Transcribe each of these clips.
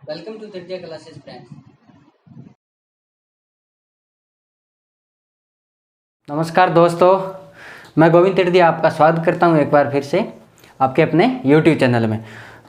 Welcome to Tirja classes friends. नमस्कार दोस्तों, मैं गोविंद तिर्दिया आपका स्वागत करता हूं एक बार फिर से आपके अपने YouTube चैनल में।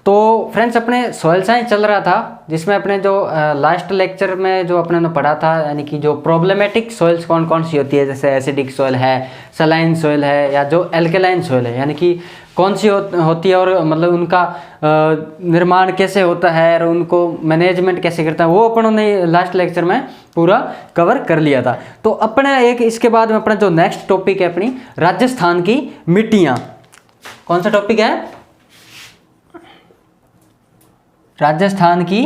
तो फ्रेंड्स, अपने सॉइल साइंस चल रहा था, जिसमें अपने जो लास्ट लेक्चर में जो अपने ने पढ़ा था, यानी कि जो प्रॉब्लमेटिक सॉइल्स कौन कौन सी होती है, जैसे एसिडिक सॉइल है, सलाइन सॉइल है, या जो एल्केलाइन सॉइल है, यानी कि कौन सी होती है और मतलब उनका निर्माण कैसे होता है और उनको मैनेजमेंट कैसे करता है, वो अपनों ने लास्ट लेक्चर में पूरा कवर कर लिया था। तो अपने एक इसके बाद में अपना जो नेक्स्ट टॉपिक है अपनी राजस्थान की मिट्टियाँ। कौन सा टॉपिक है? राजस्थान की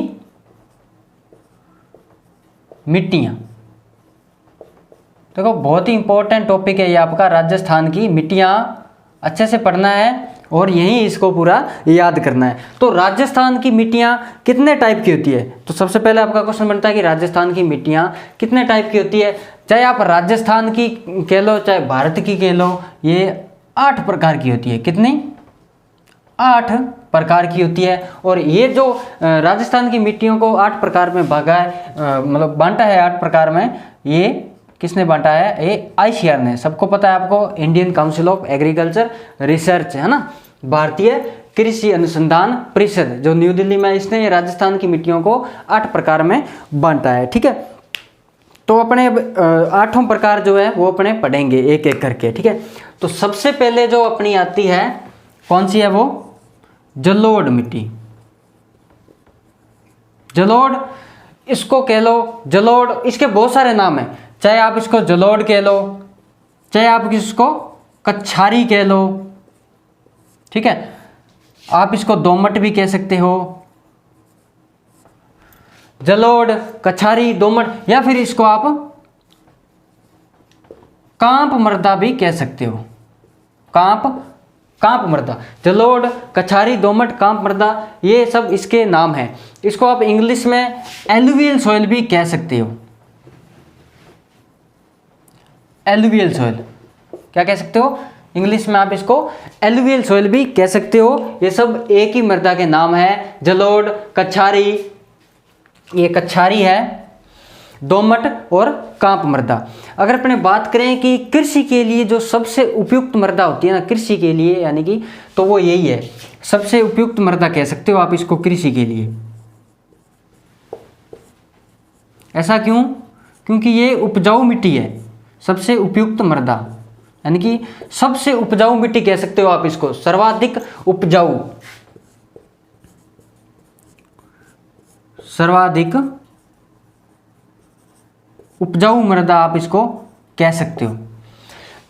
मिट्टियाँ। देखो, बहुत ही इंपॉर्टेंट टॉपिक है ये आपका, राजस्थान की मिट्टियाँ। अच्छे से पढ़ना है और यहीं इसको पूरा याद करना है। तो राजस्थान की मिट्टियाँ कितने टाइप की होती है? तो सबसे पहले आपका क्वेश्चन बनता है कि राजस्थान की मिट्टियाँ कितने टाइप की होती है। चाहे आप राजस्थान की कह लो, चाहे भारत की कह लो, ये 8 प्रकार की होती है। कितनी? 8 प्रकार की होती है। और ये जो राजस्थान की मिट्टियों को 8 प्रकार में भागा है, मतलब बांटा है 8 प्रकार में। ये किसने बांटा है? ये ICAR ने। सबको पता है आपको, Indian council of agriculture research है ना, भारतीय कृषि अनुसंधान परिषद, जो न्यू दिल्ली में, इसने राजस्थान की मिट्टियों को 8 प्रकार में बांटा है। ठीक है, तो अपने 8 प्रकार जो है वो अपने पढ़ेंगे एक एक करके। ठीक है, तो सबसे पहले जो अपनी आती है, कौन सी है वो? जलोढ़ मिट्टी। जलोढ़, इसको कह लो जलोढ़, इसके बहुत सारे नाम हैं। चाहे आप इसको जलोढ़ कह लो, चाहे आप इसको कछारी कह लो, ठीक है, आप इसको दोमट भी कह सकते हो। जलोढ़, कछारी, दोमट, या फिर इसको आप कांप मृदा भी कह सकते हो। कांप मृदा, जलोढ़, कछारी, दोमट, कांप मृदा, ये सब इसके नाम हैं। इसको आप इंग्लिश में एलुवियल सॉइल भी कह सकते हो। एलुवियल सॉइल क्या कह सकते हो? इंग्लिश में आप इसको एलुवियल सॉइल भी कह सकते हो। ये सब एक ही मृदा के नाम है। जलोढ़, कछारी, ये कछारी है, दोमट और कांप मृदा। अगर अपने बात करें कि कृषि के लिए जो सबसे उपयुक्त मृदा होती है ना, कृषि के लिए, यानी कि, तो वो यही है। सबसे उपयुक्त मृदा कह सकते हो आप इसको कृषि के लिए। ऐसा क्यों? क्योंकि ये उपजाऊ मिट्टी है। सबसे उपयुक्त मृदा, यानी कि सबसे उपजाऊ मिट्टी कह सकते हो आप इसको, सर्वाधिक उपजाऊ, सर्वाधिक उपजाऊ मृदा आप इसको कह सकते हो।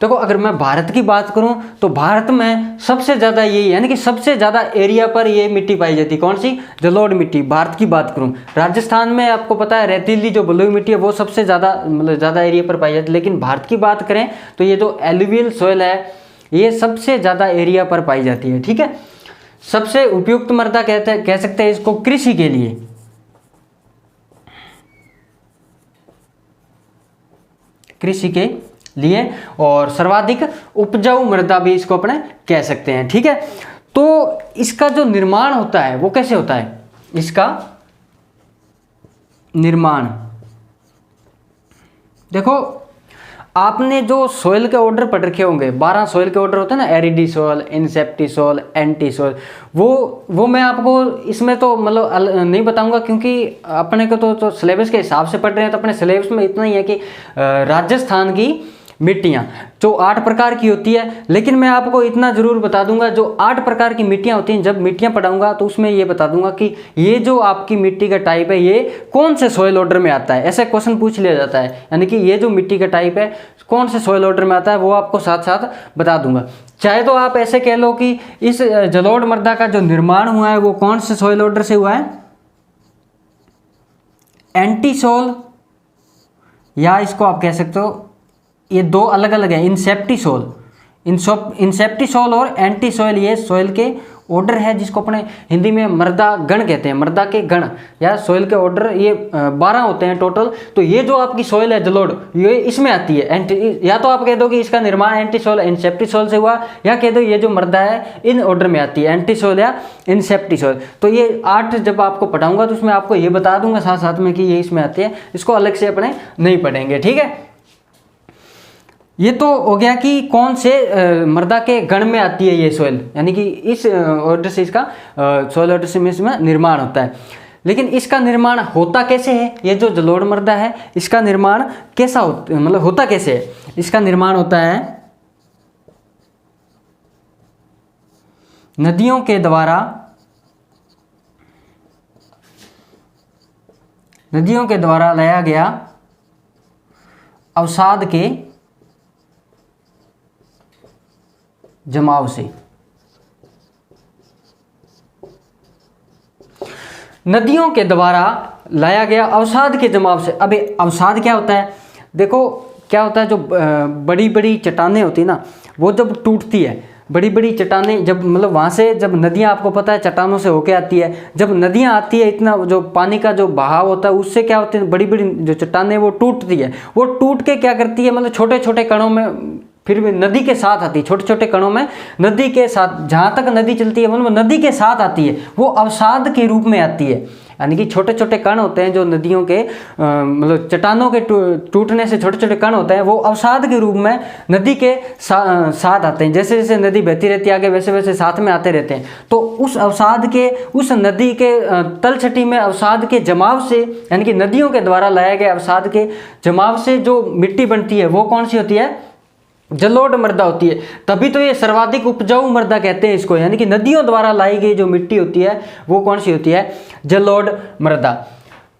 देखो, अगर मैं भारत की बात करूं तो भारत में सबसे ज़्यादा यही, यानी कि सबसे ज़्यादा एरिया पर ये मिट्टी पाई जाती है। कौन सी? जलोढ़ मिट्टी। भारत की बात करूं, राजस्थान में आपको पता है रेतीली जो बलुई मिट्टी है वो सबसे ज़्यादा, मतलब ज़्यादा एरिया पर पाई जाती है। लेकिन भारत की बात करें तो ये जो एलुवियल सॉइल है ये सबसे ज़्यादा एरिया पर पाई जाती है। ठीक है, सबसे उपयुक्त मृदा कह सकते हैं इसको कृषि के लिए। कृषि के लिए, और सर्वाधिक उपजाऊ मृदा भी इसको अपने कह सकते हैं। ठीक है, तो इसका जो निर्माण होता है वो कैसे होता है? इसका निर्माण, देखो, आपने जो सॉइल के ऑर्डर पढ़ रखे होंगे, 12 सॉइल के ऑर्डर होते हैं ना, एरिडी सॉइल, इनसेप्टी सॉइल, एंटी सॉइल, वो मैं आपको इसमें तो मतलब नहीं बताऊंगा, क्योंकि अपने को तो सिलेबस के हिसाब से पढ़ रहे हैं। तो अपने सिलेबस में इतना ही है कि राजस्थान की मिट्टियाँ जो 8 प्रकार की होती है। लेकिन मैं आपको इतना ज़रूर बता दूंगा, जो 8 प्रकार की मिट्टियाँ होती हैं, जब मिट्टियाँ पढ़ाऊंगा तो उसमें ये बता दूंगा कि ये जो आपकी मिट्टी का टाइप है ये कौन से सॉइल ऑर्डर में आता है। ऐसे क्वेश्चन पूछ लिया जाता है, यानी कि ये जो मिट्टी का टाइप है कौन से सॉइल ऑर्डर में आता है, वो आपको साथ साथ बता दूंगा। चाहे तो आप ऐसे कह लो कि इस जलोढ़ मृदा का जो निर्माण हुआ है वो कौन से सॉइल ऑर्डर से हुआ है? एंटी सॉइल, या इसको आप कह सकते हो, ये दो अलग अलग है, इंसेप्टी सॉइल और एंटी सॉइल, ये सॉइल के ऑर्डर है जिसको अपने हिंदी में मृदा गण कहते हैं, मृदा के गण या सॉइल के ऑर्डर, ये 12 होते हैं टोटल। तो ये जो आपकी सॉइल है जलोढ़, ये इसमें आती है। या तो आप कह दो कि इसका निर्माण एंटी सॉइल इनसेप्टी सॉइल से हुआ, या कह दो ये जो मृदा है इन ऑर्डर में आती है, एंटी सॉइल या इनसेप्टी सॉइल। तो ये 8 जब आपको पढ़ाऊंगा तो उसमें आपको ये बता दूंगा साथ साथ में कि ये इसमें आती है, इसको अलग से अपने नहीं पढ़ेंगे, ठीक है। ये तो हो गया कि कौन से मृदा के गण में आती है ये सॉइल, यानी कि इस ऑर्डर से इसका सॉइल ऑर्डर से इसमें निर्माण होता है। लेकिन इसका निर्माण होता कैसे है, ये जो जलोढ़ मृदा है इसका निर्माण कैसा मतलब होता कैसे है? इसका निर्माण होता है नदियों के द्वारा, नदियों के द्वारा लाया गया अवसाद के जमाव से। नदियों के द्वारा लाया गया अवसाद के जमाव से। अबे अवसाद क्या होता है? देखो क्या होता है, जो बड़ी बड़ी चट्टानें होती है ना, वो जब टूटती है, बड़ी बड़ी चट्टानें जब मतलब वहाँ से जब नदियाँ, आपको पता है चट्टानों से होके आती है, जब नदियाँ आती है इतना जो पानी का जो बहाव होता है उससे क्या होती है, बड़ी बड़ी जो चट्टानें वो टूटती है, वो टूट के क्या करती है, मतलब छोटे छोटे कणों में फिर भी नदी के साथ आती है, छोटे छोटे कणों में नदी के साथ, जहाँ तक नदी चलती है मतलब नदी के साथ आती है, वो अवसाद के रूप में आती है। यानी कि छोटे छोटे कण होते हैं जो नदियों के मतलब चट्टानों के टूटने से छोटे छोटे कण होते हैं, वो अवसाद के रूप में नदी के साथ आते हैं। जैसे जैसे नदी बहती रहती है आगे, वैसे वैसे साथ में आते रहते हैं। तो उस अवसाद के, उस नदी के तलछटी में अवसाद के जमाव से, यानी कि नदियों के द्वारा लाए गए अवसाद के जमाव से जो मिट्टी बनती है वो कौन सी होती है? जलोढ़ मृदा होती है। तभी तो ये सर्वाधिक उपजाऊ मृदा कहते हैं इसको, यानी कि नदियों द्वारा लाई गई जो मिट्टी होती है वो कौन सी होती है? जलोढ़ मृदा।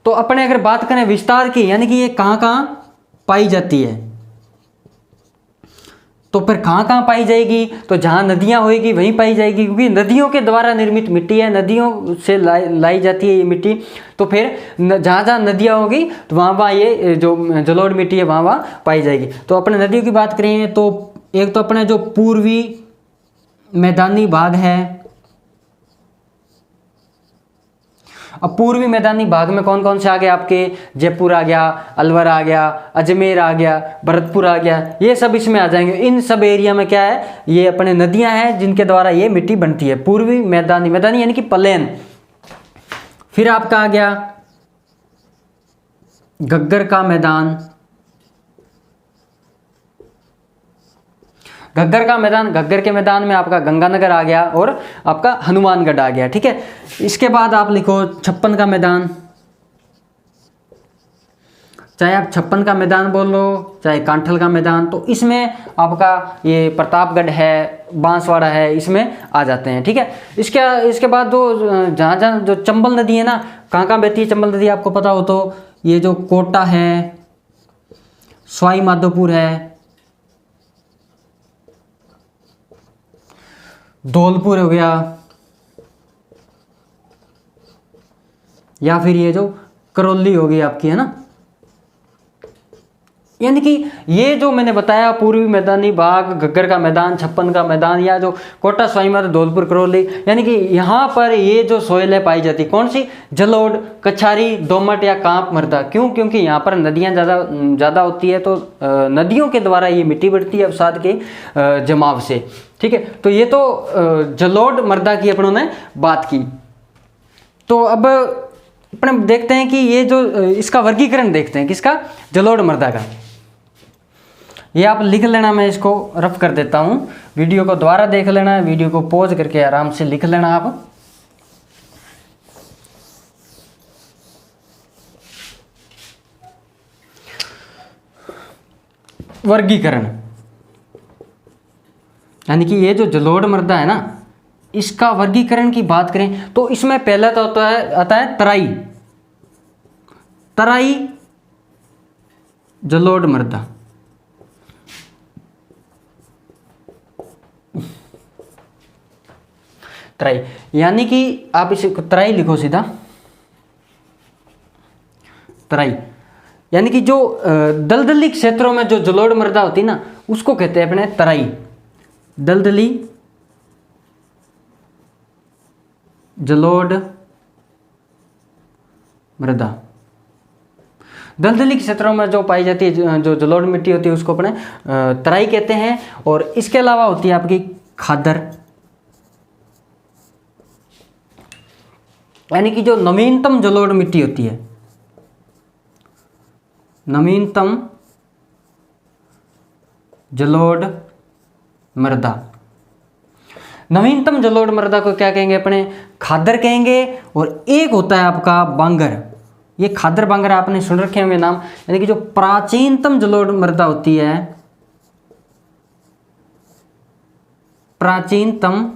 तो अपने अगर बात करें विस्तार की, यानी कि ये कहाँ कहाँ पाई जाती है, तो फिर कहाँ कहाँ पाई जाएगी? तो जहाँ नदियाँ होएगी वहीं पाई जाएगी, क्योंकि नदियों के द्वारा निर्मित मिट्टी है, नदियों से लाई जाती है ये मिट्टी। तो फिर जहाँ जहाँ नदियाँ होगी तो वहाँ वहाँ ये जो जलोढ़ मिट्टी है वहाँ वहाँ पाई जाएगी। तो अपने नदियों की बात करें तो एक तो अपने जो पूर्वी मैदानी भाग है, अब पूर्वी मैदानी भाग में कौन कौन से आ गए आपके? जयपुर आ गया, अलवर आ गया, अजमेर आ गया, भरतपुर आ गया, ये सब इसमें आ जाएंगे। इन सब एरिया में क्या है, ये अपने नदियां हैं जिनके द्वारा ये मिट्टी बनती है। पूर्वी मैदानी, मैदानी यानी कि प्लेन। फिर आपका आ गया घग्गर का मैदान, घग्गर का मैदान, घग्गर के मैदान में आपका गंगानगर आ गया और आपका हनुमानगढ़ आ गया, ठीक है। इसके बाद आप लिखो छप्पन का मैदान, चाहे आप छप्पन का मैदान बोल लो चाहे कांठल का मैदान, तो इसमें आपका ये प्रतापगढ़ है, बांसवाड़ा है, इसमें आ जाते हैं, ठीक है। इसके बाद तो जहाँ जहाँ जो चंबल नदी है ना, कहाँ कहाँ बहती है चंबल नदी आपको पता हो तो ये जो कोटा है, सवाई माधोपुर है, धौलपुर हो गया, या फिर ये जो करौली होगी आपकी, है ना। यानी कि ये जो मैंने बताया पूर्वी मैदानी भाग, घग्गर का मैदान, छप्पन का मैदान, या जो कोटा, स्वाई माधो, धौलपुर, करौली, यानी कि यहाँ पर ये जो सोइल है पाई जाती, कौन सी? जलोढ़, कछारी, दोमट या कांप मृदा। क्यों? क्योंकि यहाँ पर नदियाँ ज़्यादा होती है, तो नदियों के द्वारा ये मिट्टी बढ़ती है अवसाद के जमाव से, ठीक है। तो ये तो जलोढ़ मृदा की अपनों ने बात की। तो अब अपने देखते हैं कि ये जो इसका वर्गीकरण देखते हैं, किसका? जलोढ़ मृदा का। ये आप लिख लेना, मैं इसको रफ कर देता हूँ, वीडियो को दोबारा देख लेना, वीडियो को पॉज करके आराम से लिख लेना आप। वर्गीकरण, यानी कि ये जो जलोढ़ मृदा है ना, इसका वर्गीकरण की बात करें तो इसमें पहला तो आता है तराई, तराई जलोढ़ मृदा। तराई यानी कि आप इसे तराई लिखो सीधा, तराई यानी कि जो दलदली क्षेत्रों में जो जलोढ़ मृदा होती है ना, उसको कहते हैं अपने तराई, दलदली जलोढ़ मृदा। दलदली क्षेत्रों में जो पाई जाती है, जो जलोढ़ मिट्टी होती है, उसको अपने तराई कहते हैं। और इसके अलावा होती है आपकी खादर, यानी कि जो नवीनतम जलोढ़ मिट्टी होती है, नवीनतम जलोढ़ मृदा। नवीनतम जलोढ़ मृदा को क्या कहेंगे अपने? खादर कहेंगे। और एक होता है आपका बांगर, ये खादर बांगर आपने सुन रखे होंगे नाम, यानी कि जो प्राचीनतम जलोढ़ मृदा होती है, प्राचीनतम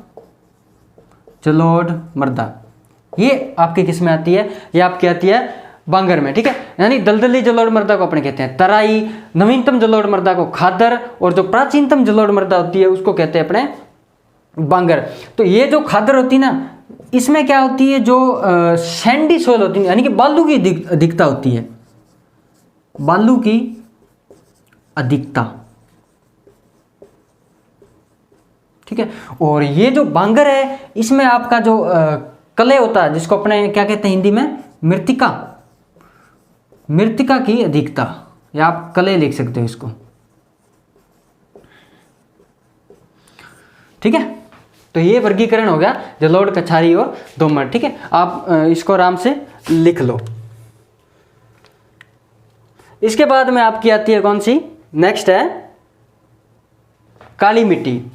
जलोढ़ मृदा, ये आपकी किस में आती है? ये आपकी आती है बांगर में, ठीक है। यानी दलदली जलोढ़ मृदा को अपने कहते हैं तराई, नवीनतम जलोढ़ मृदा को खादर, और जो प्राचीनतम जलोढ़ मृदा होती है उसको कहते हैं अपने बांगर। तो ये जो खादर होती है ना, इसमें क्या होती है, जो सैंडी सोइल होती है, यानी कि बालू की अधिकता होती है, बालू की अधिकता, ठीक है। और ये जो बांगर है, इसमें आपका जो कले होता है, जिसको अपने क्या कहते हैं हिंदी में? मृत्तिका, मृत्तिका की अधिकता, या आप कले लिख सकते हो इसको, ठीक है। तो ये वर्गीकरण हो गया जलोढ़, कछारी और दोमट, ठीक है। आप इसको आराम से लिख लो। इसके बाद में आपकी आती है कौन सी? नेक्स्ट है काली मिट्टी।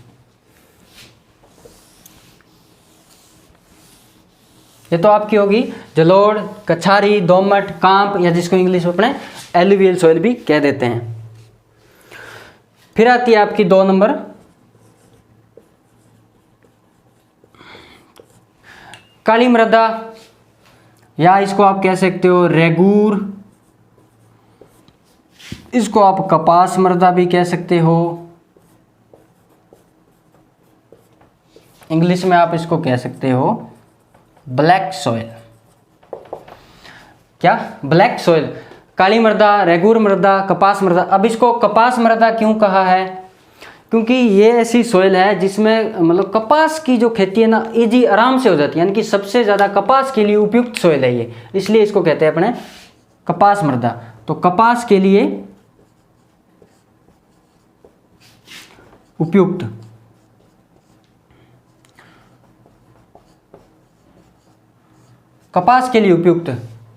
ये तो आपकी होगी जलोढ़, कछारी, दोमट, कांप, या जिसको इंग्लिश में अपने एलुवियल सॉइल भी कह देते हैं। फिर आती है आपकी 2 नंबर काली मृदा, या इसको आप कह सकते हो रेगूर, इसको आप कपास मृदा भी कह सकते हो, इंग्लिश में आप इसको कह सकते हो ब्लैक सॉइल। क्या? ब्लैक सॉइल, काली मृदा, रेगूर मृदा, कपास मृदा। अब इसको कपास मृदा क्यों कहा है? क्योंकि ये ऐसी सॉइल है जिसमें मतलब कपास की जो खेती है ना, इजी आराम से हो जाती है, यानी कि सबसे ज़्यादा कपास के लिए उपयुक्त सॉइल है ये, इसलिए इसको कहते हैं अपने कपास मृदा। तो कपास के लिए उपयुक्त, कपास के लिए उपयुक्त,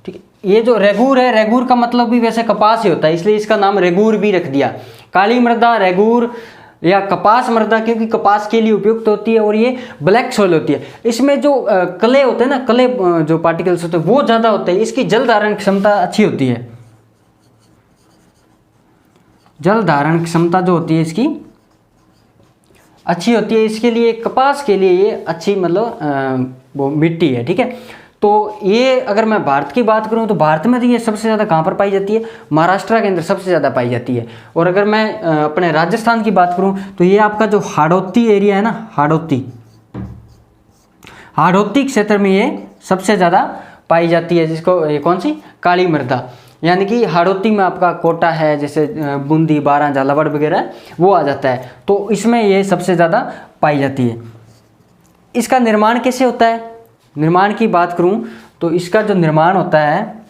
ठीक है। ये जो रेगूर है, रेगूर का मतलब भी वैसे कपास ही होता है, इसलिए इसका नाम रेगूर भी रख दिया। काली मृदा, रेगूर या कपास मृदा, क्योंकि कपास के लिए उपयुक्त होती है। और ये ब्लैक सॉइल होती है, इसमें जो कले होते हैं ना, कले जो पार्टिकल्स होते हैं वो ज़्यादा होते हैं, इसकी जल धारण क्षमता अच्छी होती है, जल धारण क्षमता जो होती है इसकी अच्छी होती है, इसके लिए कपास के लिए ये अच्छी मतलब वो मिट्टी है, ठीक है। तो ये अगर मैं भारत की बात करूं तो भारत में तो ये सबसे ज़्यादा कहाँ पर पाई जाती है? महाराष्ट्र के अंदर सबसे ज़्यादा पाई जाती है। और अगर मैं अपने राजस्थान की बात करूं तो ये आपका जो हाड़ौती एरिया है ना, हाड़ौती क्षेत्र में ये सबसे ज़्यादा पाई जाती है, जिसको ये कौन सी? काली मृदा। यानी कि हाड़ौती में आपका कोटा है, जैसे बूंदी, बारां, झालावाड़ वगैरह वो आ जाता है, तो इसमें ये सबसे ज़्यादा पाई जाती है। इसका निर्माण कैसे होता है? निर्माण की बात करूं तो इसका जो निर्माण होता है,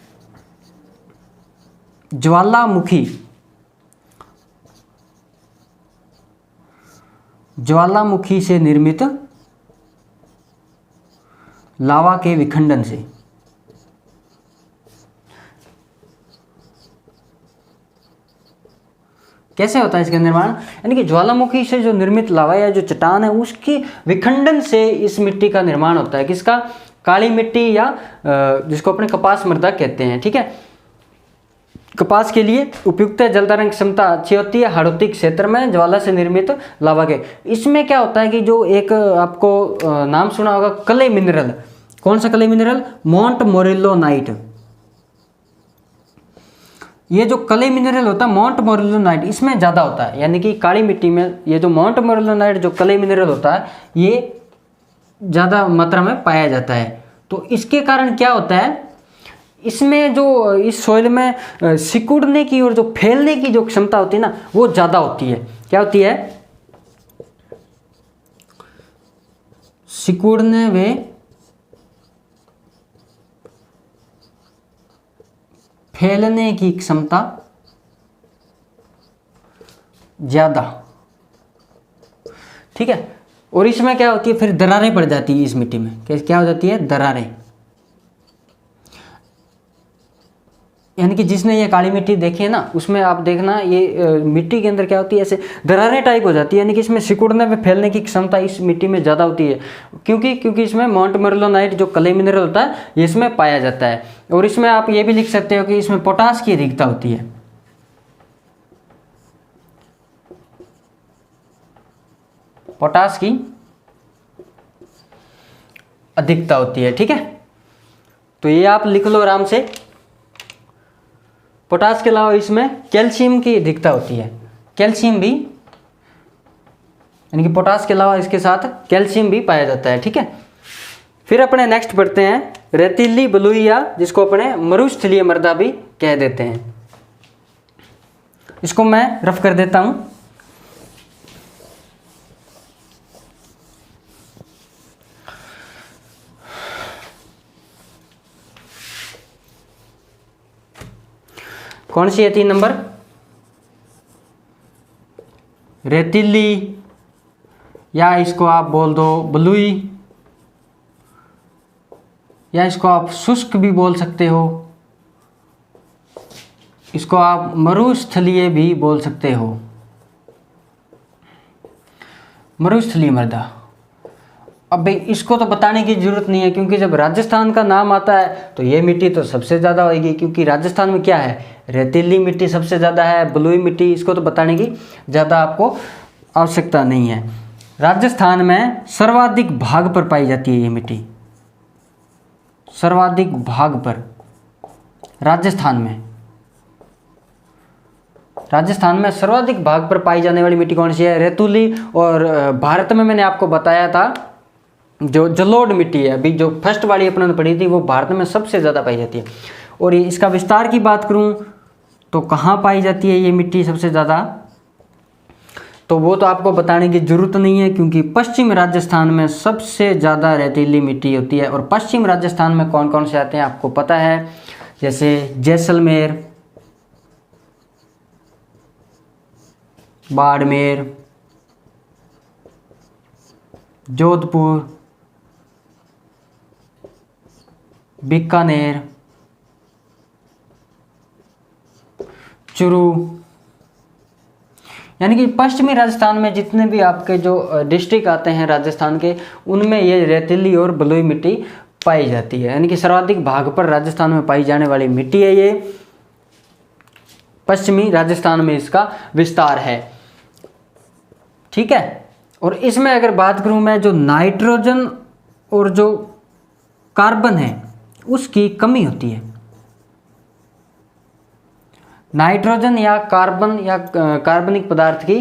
ज्वालामुखी से निर्मित लावा के विखंडन से। कैसे होता है इसका निर्माण? यानी कि ज्वालामुखी से जो निर्मित लावा या जो चट्टान है उसकी विखंडन से इस मिट्टी का निर्माण होता है। किसका? काली मिट्टी, या जिसको अपने कपास मृदा कहते हैं, ठीक है। कपास के लिए उपयुक्त है, जल धारण क्षमता अच्छी होती है, हाड़ौती क्षेत्र में ज्वाला से निर्मित लावा के। इसमें क्या होता है कि जो एक आपको नाम सुना होगा क्ले मिनरल, कौन सा क्ले मिनरल? मोंट मोरिल्लोनाइट। ये जो क्ले मिनरल होता है मोंट मोरिल्लोनाइट, इसमें ज़्यादा होता है, यानी कि काली मिट्टी में ये जो मोंट मोरिल्लोनाइट जो क्ले मिनरल होता है ये ज़्यादा मात्रा में पाया जाता है। तो इसके कारण क्या होता है, इसमें जो इस सॉइल में सिकुड़ने की और जो फैलने की जो क्षमता होती है ना वो ज़्यादा होती है। क्या होती है? सिकुड़ने व फैलने की क्षमता ज़्यादा, ठीक है। और इसमें क्या होती है, फिर दरारें पड़ जाती है इस मिट्टी में, क्या हो जाती है, दरारें। यानी कि जिसने ये काली मिट्टी देखी है ना, उसमें आप देखना ये मिट्टी के अंदर क्या होती है, ऐसे दरारें टाइप हो जाती है। यानी कि इसमें सिकुड़ने में फैलने की क्षमता इस मिट्टी में ज़्यादा होती है, क्योंकि इसमें माउंट मर्लोनाइट जो क्ले मिनरल होता है ये इसमें पाया जाता है। और इसमें आप ये भी लिख सकते हो कि इसमें पोटास की अधिकता होती है, पोटास की अधिकता होती है, ठीक है। तो ये आप लिख लो आराम से। पोटास के अलावा इसमें कैल्शियम की अधिकता होती है, कैल्शियम भी, यानी कि पोटास के अलावा इसके साथ कैल्शियम भी पाया जाता है, ठीक है। फिर अपने नेक्स्ट पढ़ते हैं रेतीली बलुई, या जिसको अपने मरुस्थलीय मृदा भी कह देते हैं। इसको मैं रफ कर देता हूं। कौन सी है 3 नंबर, रेतीली, या इसको आप बोल दो बलुई, या इसको आप शुष्क भी बोल सकते हो, इसको आप मरुस्थलीय भी बोल सकते हो, मरुस्थलीय मृदा। अब भाई इसको तो बताने की जरूरत नहीं है, क्योंकि जब राजस्थान का नाम आता है तो ये मिट्टी तो सबसे ज़्यादा होगी, क्योंकि राजस्थान में क्या है, रेतीली मिट्टी सबसे ज़्यादा है, बलुई मिट्टी, इसको तो बताने की ज़्यादा आपको आवश्यकता नहीं है। राजस्थान में सर्वाधिक भाग पर पाई जाती है ये मिट्टी, सर्वाधिक भाग पर राजस्थान में सर्वाधिक भाग पर पाई जाने वाली मिट्टी कौन सी है, रेतीली। और भारत में मैंने आपको बताया था जो जलोढ़ मिट्टी है, अभी जो फर्स्ट वाली अपन ने पढ़ी थी, वो भारत में सबसे ज़्यादा पाई जाती है। और इसका विस्तार की बात करूं तो कहाँ पाई जाती है ये मिट्टी सबसे ज़्यादा, तो वो तो आपको बताने की ज़रूरत नहीं है, क्योंकि पश्चिम राजस्थान में सबसे ज़्यादा रेतीली मिट्टी होती है। और पश्चिम राजस्थान में कौन कौन से आते हैं आपको पता है, जैसे जैसलमेर, बाड़मेर, जोधपुर, बीकानेर, चूरू। यानी कि पश्चिमी राजस्थान में जितने भी आपके जो डिस्ट्रिक्ट आते हैं राजस्थान के, उनमें ये रेतीली और बलुई मिट्टी पाई जाती है। यानी कि सर्वाधिक भाग पर राजस्थान में पाई जाने वाली मिट्टी है ये, पश्चिमी राजस्थान में इसका विस्तार है, ठीक है। और इसमें अगर बात करूं मैं, जो नाइट्रोजन और जो कार्बन है उसकी कमी होती है, नाइट्रोजन या कार्बन या कार्बनिक पदार्थ की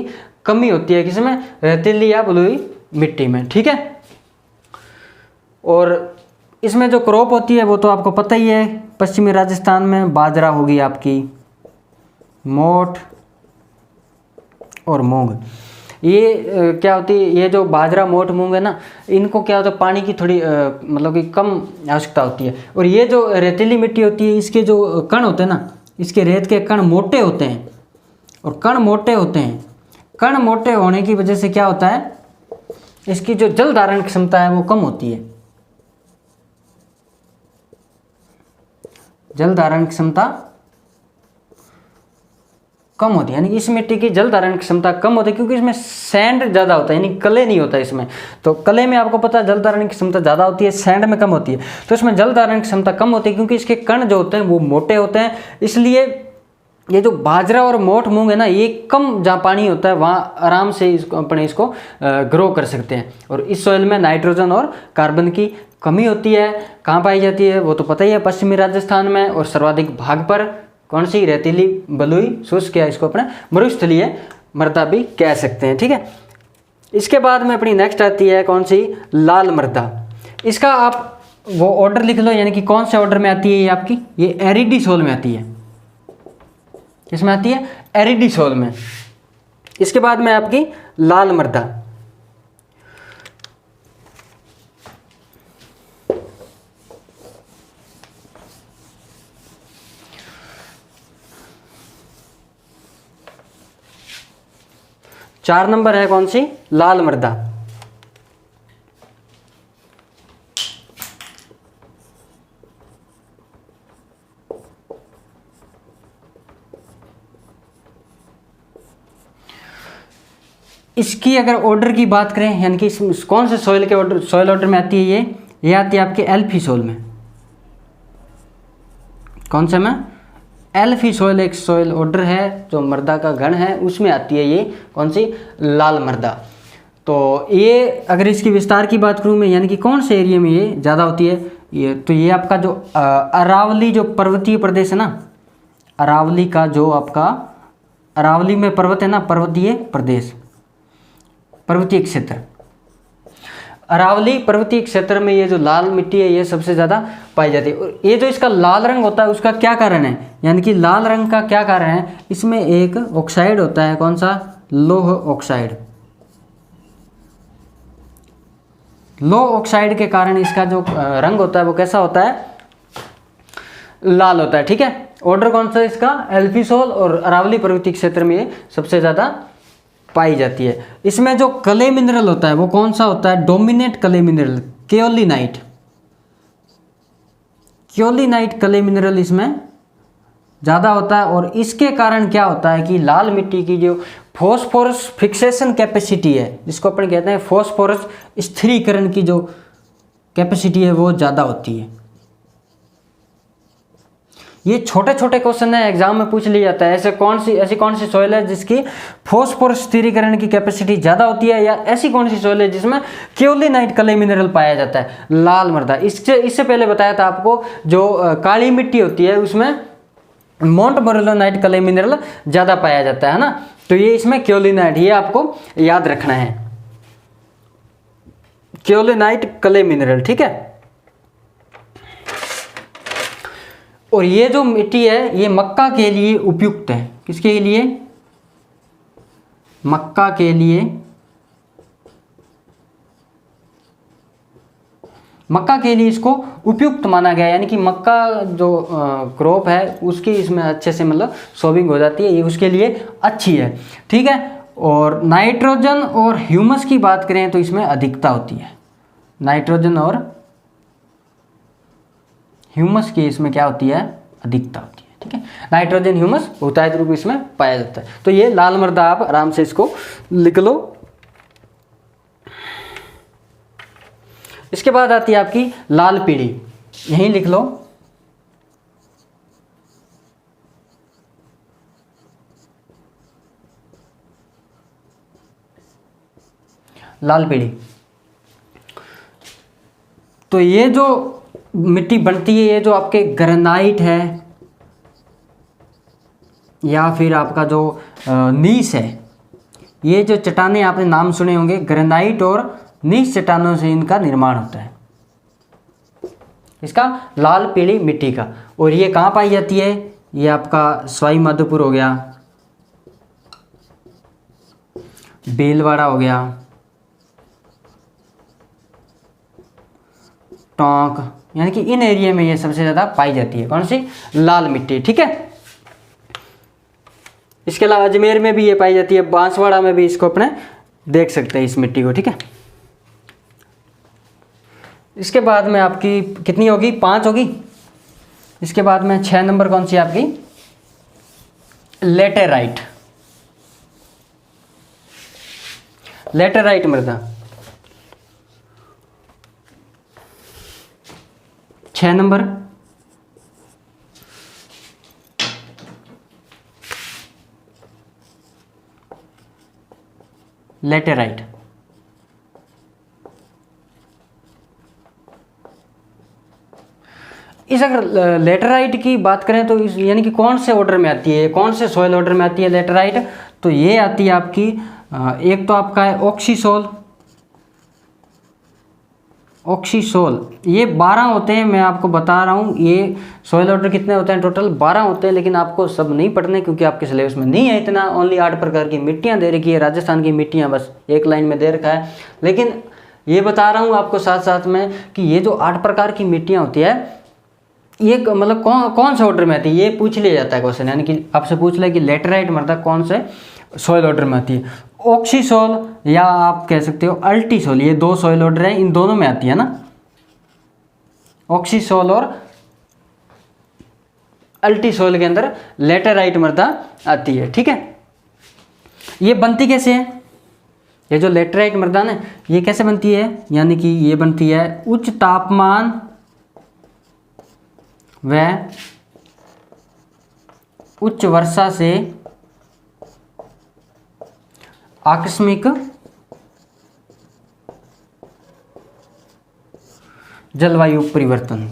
कमी होती है किसमें, रेतीली या बलुई मिट्टी में, ठीक है। और इसमें जो क्रॉप होती है वो तो आपको पता ही है, पश्चिमी राजस्थान में बाजरा होगी आपकी, मोठ और मूंग। ये क्या होती है, ये जो बाजरा मोठ मूंग है ना, इनको क्या होता है, पानी की थोड़ी मतलब कि कम आवश्यकता होती है। और ये जो रेतीली मिट्टी होती है, इसके जो कण होते हैं ना, इसके रेत के कण मोटे होते हैं, और कण मोटे होते हैं, कण मोटे होने की वजह से क्या होता है, इसकी जो जल धारण क्षमता है वो कम होती है, जल धारण क्षमता कम होती है। यानी कि इस मिट्टी की जल धारण क्षमता कम होती है, क्योंकि इसमें सैंड ज़्यादा होता है, यानी कले नहीं होता इसमें। तो कले में आपको पता है जल धारण की क्षमता ज़्यादा होती है, सैंड में कम होती है। तो इसमें जल धारण की क्षमता कम होती है, क्योंकि इसके कण जो होते हैं वो मोटे होते हैं। इसलिए ये जो बाजरा और मोठ मूंग है ना, ये कम जहाँ पानी होता है वहाँ आराम से इसको ग्रो कर सकते हैं। और इस सॉइल में नाइट्रोजन और कार्बन की कमी होती है। कहाँ पाई जाती है वो तो पता ही है, पश्चिमी राजस्थान में। और सर्वाधिक भाग पर कौन सी, रेतीली, बलुई, शुष्क, या इसको अपने मरुस्थलीय मृदा भी कह सकते हैं, ठीक है। इसके बाद में अपनी नेक्स्ट आती है कौन सी, लाल मृदा। इसका आप वो ऑर्डर लिख लो, यानी कि कौन से ऑर्डर में आती है ये आपकी, ये एरिडीसोल में आती है। किसमें आती है, एरिडीसोल में। इसके बाद में आपकी लाल मृदा। 4 नंबर है कौन सी, लाल मृदा। इसकी अगर ऑर्डर की बात करें, यानी कि कौन से सॉइल के ऑर्डर, सॉइल ऑर्डर में आती है ये आती है आपके एल्फी सॉइल में। कौन से में, एल्फी सॉइल एक सॉइल ऑर्डर है जो मृदा का गण है, उसमें आती है ये कौन सी, लाल मृदा। तो ये अगर इसकी विस्तार की बात करूँ मैं, यानी कि कौन से एरिया में ये ज़्यादा होती है, ये तो ये आपका जो अरावली जो पर्वतीय प्रदेश है ना, अरावली का जो आपका, अरावली में पर्वत है ना, पर्वतीय प्रदेश, पर्वतीय क्षेत्र, अरावली पर्वतीय क्षेत्र में ये जो लाल मिट्टी है ये सबसे ज़्यादा पाई जाती है। और ये जो इसका लाल रंग होता है उसका क्या कारण है, यानी कि लाल रंग का क्या कारण है, इसमें एक ऑक्साइड होता है, कौन सा, लौह ऑक्साइड। लौह ऑक्साइड के कारण इसका जो रंग होता है वो कैसा होता है, लाल होता है। ठीक है, ऑर्डर कौन सा इसका, एल्फी सॉइल और अरावली पर्वतीय क्षेत्र में ये सबसे ज़्यादा पाई जाती है। इसमें जो क्ले मिनरल होता है वो कौन सा होता है, dominate clay mineral, kaolinite. Kaolinite clay mineral इसमें ज़्यादा होता है। और इसके कारण क्या होता है कि लाल मिट्टी की जो फॉस्फोरस फिक्सेशन कैपेसिटी है, जिसको अपन कहते हैं फॉस्फोरस स्थिरीकरण की जो कैपेसिटी है वो ज़्यादा होती है। ये छोटे छोटे क्वेश्चन है, एग्जाम में पूछ लिया जाता है, ऐसी कौन सी सॉइल है जिसकी फॉस्फोरस स्थिरीकरण की कैपेसिटी ज़्यादा होती है, या ऐसी कौन सी सॉइल है जिसमें केओलिनाइट क्ले मिनरल पाया जाता है, लाल मृदा। इससे पहले बताया था आपको, जो काली मिट्टी होती है उसमें मोंट मोरेलोनाइट क्ले मिनरल ज़्यादा पाया जाता है ना, तो ये इसमें केओलिनाइट, ये आपको याद रखना है, केओलिनाइट क्ले मिनरल। ठीक है, और ये जो मिट्टी है ये मक्का के लिए उपयुक्त है, किसके लिए, मक्का के लिए। मक्का के लिए इसको उपयुक्त माना गया, यानी कि मक्का जो क्रॉप है उसकी इसमें अच्छे से मतलब सोविंग हो जाती है, ये उसके लिए अच्छी है। ठीक है, और नाइट्रोजन और ह्यूमस की बात करें तो इसमें अधिकता होती है, नाइट्रोजन और ह्यूमस की इसमें क्या होती है, अधिकता होती है। ठीक है, नाइट्रोजन ह्यूमस बहुतायत रूप इसमें पाया जाता है। तो ये लाल मृदा, आप आराम से इसको लिख लो। इसके बाद आती है आपकी लाल पीली, यहीं लिख लो, लाल पीली। तो ये जो मिट्टी बनती है, ये जो आपके ग्रेनाइट है या फिर आपका जो नीस है, ये जो चट्टानें आपने नाम सुने होंगे, ग्रेनाइट और नीस चट्टानों से इनका निर्माण होता है, इसका लाल पीली मिट्टी का। और ये कहाँ पाई जाती है, ये आपका सवाई माधोपुर हो गया, भीलवाड़ा हो गया, टोंक, यानी कि इन एरिया में ये सबसे ज़्यादा पाई जाती है, कौन सी, लाल मिट्टी। ठीक है, इसके अलावा अजमेर में भी ये पाई जाती है, बांसवाड़ा में भी इसको अपने देख सकते हैं इस मिट्टी को। ठीक है, इसके बाद में आपकी कितनी होगी, 5 होगी। इसके बाद में 6 नंबर कौन सी आपकी, लेटेराइट, लेटेराइट मृदा। 6 नंबर लेटेराइट। इस अगर लेटेराइट की बात करें तो इस यानी कि कौन से ऑर्डर में आती है, कौन से सॉइल ऑर्डर में आती है लेटेराइट, तो ये आती है आपकी एक तो आपका है ऑक्सीसोल, ऑक्सीसोल, ये 12 होते हैं। मैं आपको बता रहा हूँ ये सॉइल ऑर्डर कितने होते हैं, टोटल 12 होते हैं, लेकिन आपको सब नहीं पढ़ने क्योंकि आपके सिलेबस में नहीं है इतना। ओनली 8 प्रकार की मिट्टियाँ दे रखी है, राजस्थान की मिट्टियाँ बस एक लाइन में दे रखा है। लेकिन ये बता रहा हूँ आपको साथ साथ में कि ये जो 8 प्रकार की मिट्टियाँ होती है ये मतलब कौन से ऑर्डर में आती है, ये पूछ लिया जाता है क्वेश्चन, यानी कि आपसे पूछ लिया कि लेटेराइट मृदा कौन से सॉइल ऑर्डर में आती है। ऑक्सी सॉइल या आप कह सकते हो अल्टी सॉइल, ये दो सॉइल ऑर्डर है, इन दोनों में आती है ना, ऑक्सी सॉइल और अल्टी सॉइल के अंदर लेटेराइट मृदा आती है। ठीक है, ये बनती कैसे है, ये जो लेटेराइट मृदा ना ये कैसे बनती है, यानी कि ये बनती है उच्च तापमान व उच्च वर्षा से आकस्मिक जलवायु परिवर्तन।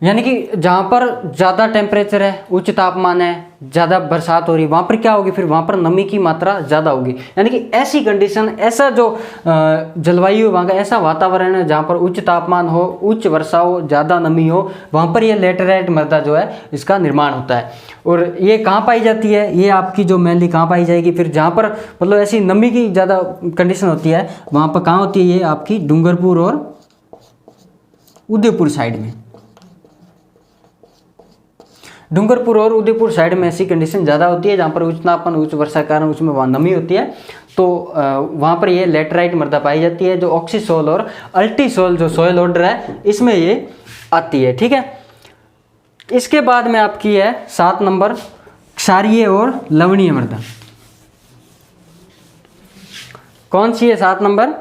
यानी कि जहाँ पर ज़्यादा टेम्परेचर है, उच्च तापमान है, ज़्यादा बरसात हो रही है, वहाँ पर क्या होगी, फिर वहाँ पर नमी की मात्रा ज़्यादा होगी। यानी कि ऐसी कंडीशन, ऐसा जो जलवायु, वहाँ का ऐसा वातावरण है जहाँ पर उच्च तापमान हो, उच्च वर्षा हो, ज़्यादा नमी हो, वहाँ पर ये लेटेराइट मृदा जो है इसका निर्माण होता है। और ये कहाँ पाई जाती है, ये आपकी जो मेनली कहाँ पाई जाएगी, फिर जहाँ पर मतलब ऐसी नमी की ज़्यादा कंडीशन होती है वहाँ पर कहाँ होती है, ये आपकी डूंगरपुर और उदयपुर साइड में, डूंगरपुर और उदयपुर साइड में ऐसी कंडीशन ज़्यादा होती है जहाँ पर उच्च तापमान, उच्च वर्षा के कारण उसमें वहाँ नमी होती है, तो वहाँ पर ये लेटेराइट मृदा पाई जाती है, जो ऑक्सी सॉइल और अल्टी सॉइल जो सॉइल ऑर्डर है इसमें ये आती है। ठीक है, इसके बाद में आपकी है 7 नंबर क्षारीय और लवणीय मृदा। कौन सी है 7 नंबर,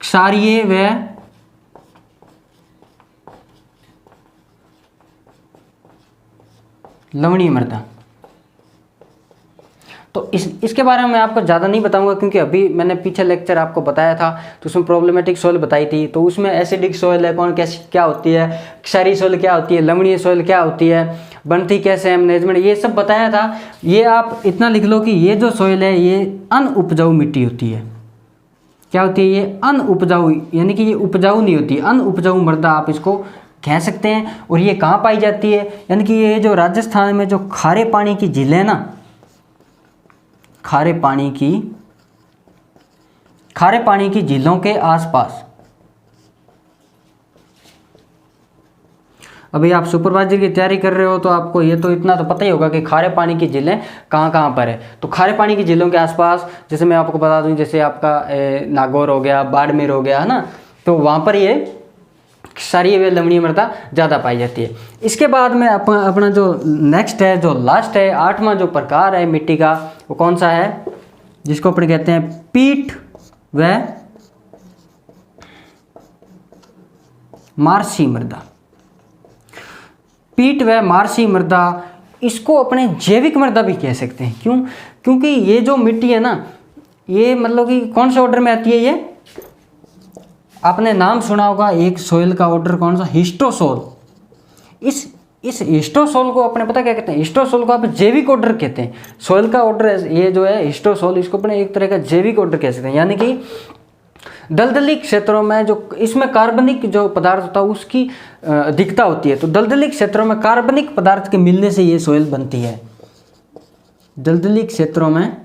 क्षारीय व लवणीय मृदा। तो इसके बारे में मैं आपको ज़्यादा नहीं बताऊंगा, क्योंकि अभी मैंने पीछे लेक्चर आपको बताया था तो उसमें प्रॉब्लमेटिक सॉइल बताई थी, तो उसमें एसिडिक सॉइल है कौन कैसी क्या होती है, क्षारीय सॉइल क्या होती है, लवणीय सॉइल क्या होती है, बनती कैसे है, मैनेजमेंट, ये सब बताया था। ये आप इतना लिख लो कि ये जो सॉइल है ये अनउपजाऊ मिट्टी होती है। क्या होती है, ये अनउपजाऊ, यानी कि ये उपजाऊ नहीं होती, अनउपजाऊ मृदा आप इसको कह सकते हैं। और ये कहाँ पाई जाती है, यानी कि ये जो राजस्थान में जो खारे पानी की झीलें है ना, खारे पानी की झीलों के आसपास। अभी आप सुपरवाइजर की तैयारी कर रहे हो तो आपको ये तो इतना तो पता ही होगा कि खारे पानी की झीलें कहाँ कहाँ पर है। तो खारे पानी की झीलों के आसपास, जैसे मैं आपको बता दूं, जैसे आपका नागौर हो गया, बाड़मेर हो गया, है ना, तो वहाँ पर ये क्षारीय व लवणीय मृदा ज़्यादा पाई जाती है। इसके बाद में अपना जो नेक्स्ट है, जो लास्ट है, 8वां जो प्रकार है मिट्टी का, वो कौन सा है, जिसको अपन कहते हैं पीट व मार्सी मृदा। पीट व मार्सी मृदा, इसको अपने जैविक मृदा भी कह सकते हैं। क्यों, क्योंकि ये जो मिट्टी है ना, ये मतलब कि कौन से ऑर्डर में आती है, ये आपने नाम सुना होगा एक सॉइल का ऑर्डर कौन सा, हिस्टोसोल। इस हिस्टोसोल को अपने पता क्या कहते हैं, हिस्टोसोल को आप जैविक ऑर्डर कहते हैं। सॉइल का ऑर्डर ये जो है हिस्टोसोल, इसको अपने एक तरह का जैविक ऑर्डर कह सकते हैं। यानी कि दलदली क्षेत्रों में जो इसमें कार्बनिक जो पदार्थ होता है उसकी अधिकता होती है, तो दलदली क्षेत्रों में कार्बनिक पदार्थ के मिलने से ये सॉइल बनती है। दलदली क्षेत्रों में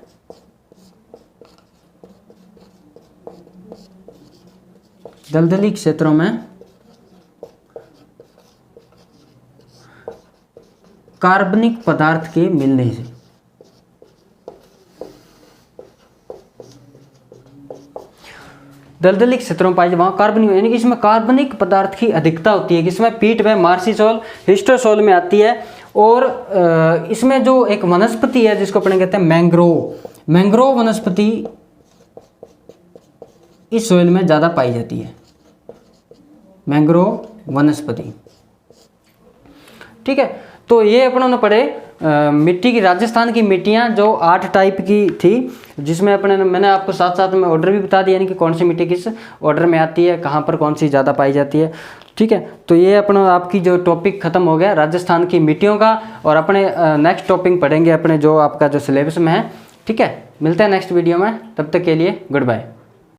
कार्बनिक पदार्थ के मिलने से दलदली क्षेत्रों में पाई जाए वहाँ कार्बनिक, यानी कि इसमें कार्बनिक पदार्थ की अधिकता होती है, जिसमें पीट व मार्सी सॉइल हिस्टोसोल में आती है। और इसमें जो एक वनस्पति है जिसको अपने कहते हैं मैंग्रोव वनस्पति इस सॉइल में ज़्यादा पाई जाती है, मैंग्रोव वनस्पति। ठीक है, तो ये अपनों ने पढ़े मिट्टी की, राजस्थान की मिट्टियाँ जो 8 टाइप की थी, जिसमें मैंने आपको साथ साथ में ऑर्डर भी बता दिया, यानी कि कौन सी मिट्टी किस ऑर्डर में आती है, कहाँ पर कौन सी ज़्यादा पाई जाती है। ठीक है, तो ये अपना आपकी जो टॉपिक ख़त्म हो गया राजस्थान की मिट्टियों का, और अपने नेक्स्ट टॉपिक पढ़ेंगे अपने जो आपका जो सिलेबस में है। ठीक है, मिलते हैं नेक्स्ट वीडियो में, तब तक के लिए गुड बाय।